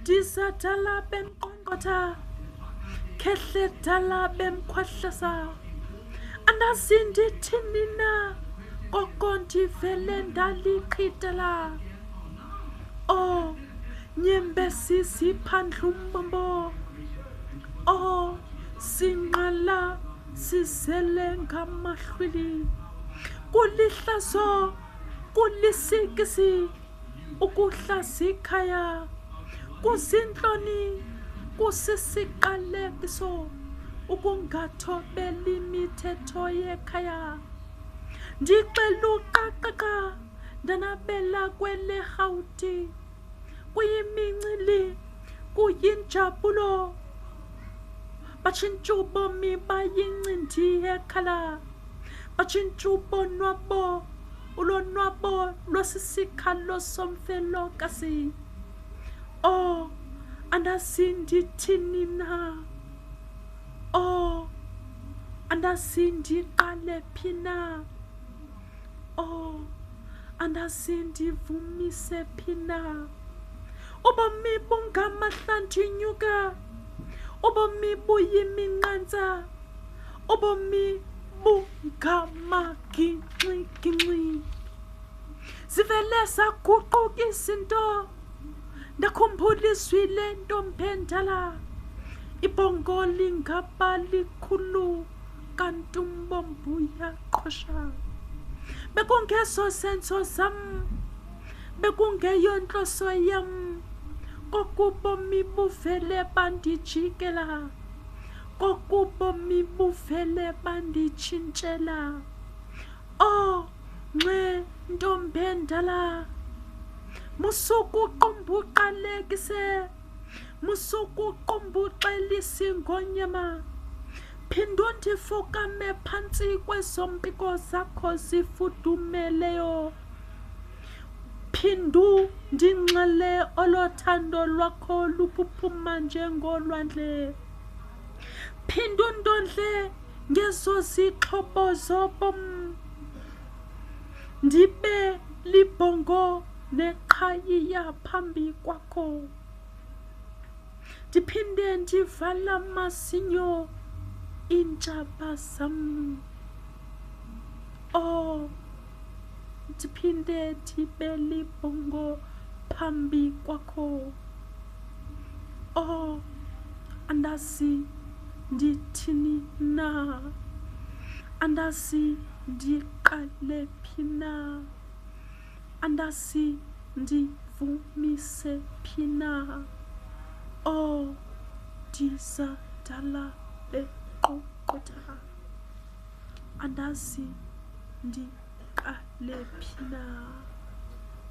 Disadala bemqongqotha kehle dala bemkhwahlasa andazi ndithini na koko ndivele ndaliqhitela nyembesi siphandlumbombo sinqala sizele ngamahlwili kulihlazo kulisikisi ukuhlazikhaya kuzintloni kusisiqalekiso ukungathobeli imithetho yekhaya ndixela uqaqaqa ndanabela kwele rhawuti kuyimincili kuyinjabulo batshintsha ubomi bayincindi ekhala batshintsha ubonwabo ulonwabo lwasisikhalo somfelokasi andazi ndithini na andazi ndiqale phi na andazi ndivumise phi na ubomi bungamahlandinyuka ubomi buyiminqantsa ubomi bungamaginxiginxi zivele zaguquka izinto ndakhumbula izwi lentombendala ibhongo lingaba likhulu kanti umbombo uyaqhosha bekungeso senzo zam bekungeyo nhloso yam kokubomi buvele bandijikela kokubomi buvele banditshintshela nxe ntombendala musuku qumbuqalekise musuku qumbuxelisi ngonyama phindu ndifukame phantsi kwezompiko zakho zifudumeleyo phindu ndinxele olothando lwakho luphuphuma njengolwandle phindu ndondle ngezo zixhobo zobom ndibe libhongo neqhayiya phambi kwakho ndiphinde ndivala masinyo iintshaba zam ndiphinde ndibe libhongo phambi kwakho andazi ndithini na andazi ndiqale phi na andazi ndivumise phi na disadala beqoqotha andazi ndiqale phi na